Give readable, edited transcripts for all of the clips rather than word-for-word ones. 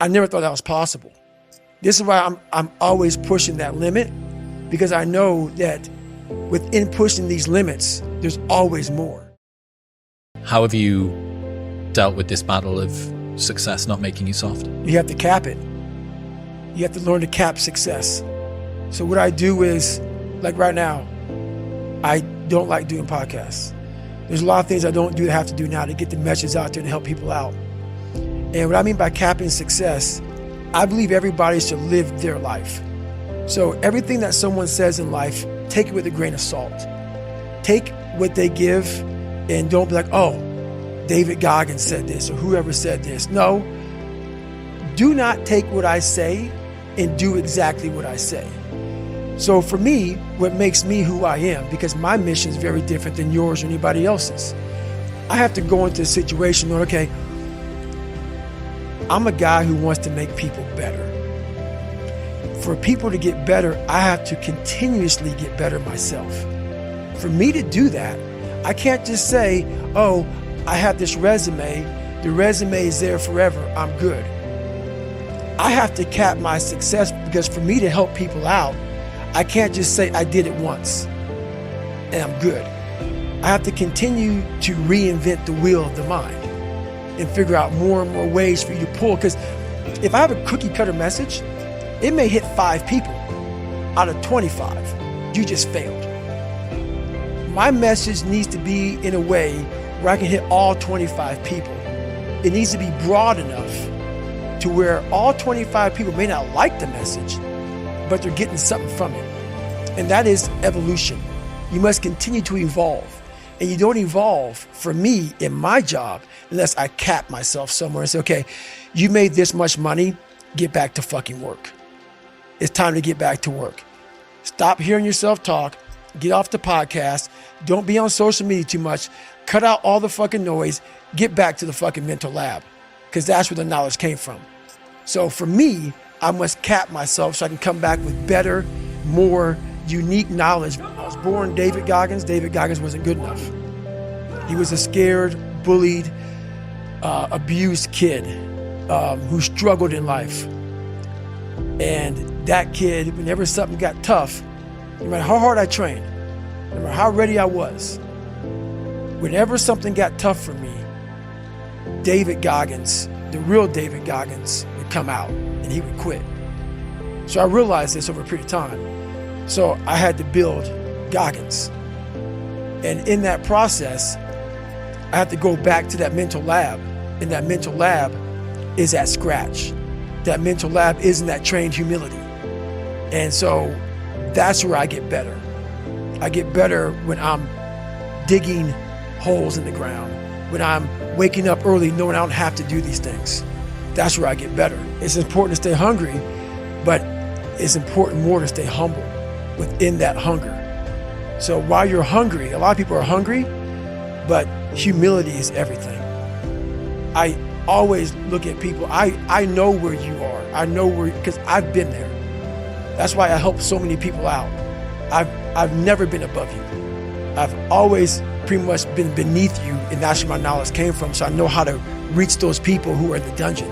I never thought that was possible. This is why I'm always pushing that limit, because I know that within pushing these limits, there's always more. How have you dealt with this battle of success not making you soft? You have to cap it. You have to learn to cap success. So what I do is, like right now, I don't like doing podcasts. There's a lot of things I don't do that I have to do now to get the message out there to help people out. And what I mean by capping success, I believe everybody should live their life. So everything that someone says in life, take it with a grain of salt. Take what they give and don't be like, oh, David Goggins said this or whoever said this. No, do not take what I say and do exactly what I say. So for me, what makes me who I am, because my mission is very different than yours or anybody else's. I have to go into a situation going, okay, I'm a guy who wants to make people better. For people to get better, I have to continuously get better myself. For me to do that, I can't just say, oh, I have this resume, the resume is there forever, I'm good. I have to cap my success, because for me to help people out, I can't just say I did it once and I'm good. I have to continue to reinvent the wheel of the mind and figure out more and more ways for you to pull. Because if I have a cookie cutter message, it may hit 5 people out of 25. You just failed. My message needs to be in a way where I can hit all 25 people. It needs to be broad enough to where all 25 people may not like the message, but they're getting something from it. And that is evolution. You must continue to evolve. And you don't evolve, for me, in my job, unless I cap myself somewhere and say, okay, you made this much money, get back to fucking work. It's time to get back to work. Stop hearing yourself talk, get off the podcast, don't be on social media too much, cut out all the fucking noise, get back to the fucking mental lab, because that's where the knowledge came from. So for me, I must cap myself so I can come back with better, more unique knowledge. I was born David Goggins. David Goggins wasn't good enough. He was a scared, bullied, abused kid who struggled in life. And that kid, whenever something got tough, no matter how hard I trained, no matter how ready I was, whenever something got tough for me, David Goggins, the real David Goggins, would come out and he would quit. So I realized this over a period of time. So I had to build Goggins. And in that process, I had to go back to that mental lab. And that mental lab is at scratch. That mental lab isn't that trained humility. And so that's where I get better. I get better when I'm digging holes in the ground, when I'm waking up early knowing I don't have to do these things. That's where I get better. It's important to stay hungry, but it's important more to stay humble within that hunger. So while you're hungry, a lot of people are hungry, but humility is everything. I always look at people, I know where you are. I know where, because I've been there. That's why I help so many people out. I've never been above you. I've always pretty much been beneath you, and that's where my knowledge came from. So I know how to reach those people who are in the dungeon,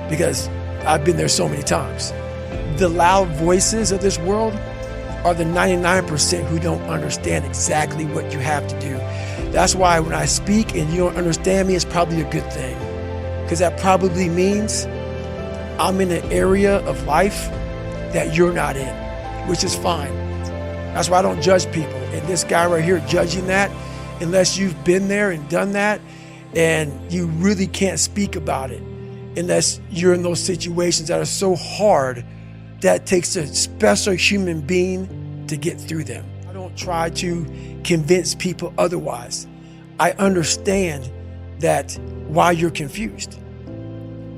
because I've been there so many times. The loud voices of this world are the 99% who don't understand exactly what you have to do. That's why when I speak and you don't understand me, it's probably a good thing, because that probably means I'm in an area of life that you're not in, which is fine. That's why I don't judge people. And this guy right here judging that, unless you've been there and done that, and you really can't speak about it unless you're in those situations that are so hard that takes a special human being to get through them. I don't try to convince people otherwise. I understand that why you're confused.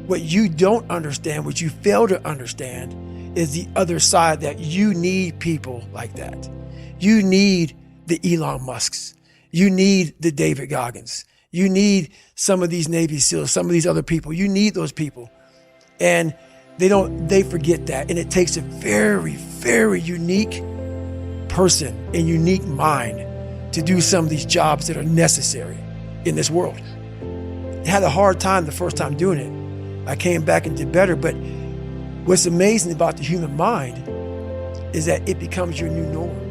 What you don't understand, what you fail to understand, is the other side, that you need people like that. You need the Elon Musks. You need the David Goggins. You need some of these Navy SEALs, some of these other people. You need those people. And they forget that. And it takes a very, very unique person and unique mind to do some of these jobs that are necessary in this world. I had a hard time the first time doing it. I came back and did better. But what's amazing about the human mind is that it becomes your new norm.